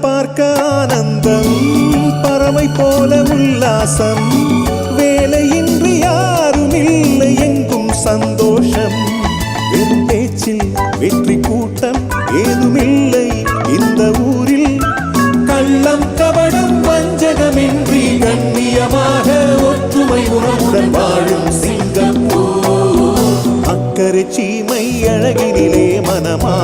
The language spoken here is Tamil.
பார்க்க ஆனந்தம், பறவை போல உல்லாசம், வேலையின்றி யாரும் இல்லை எங்கும் சந்தோஷம். வெறும் பேச்சில் வெற்றி கூட்டம் ஏதுமில்லை இந்த ஊரில். கள்ளம் கபடம் வஞ்சகமின்றி கண்ணியமாக ஒற்றுமை உணர்வுடன் வாழும் சிங்கப்பூர். அக்கறை சீமை அழகினிலே மனமா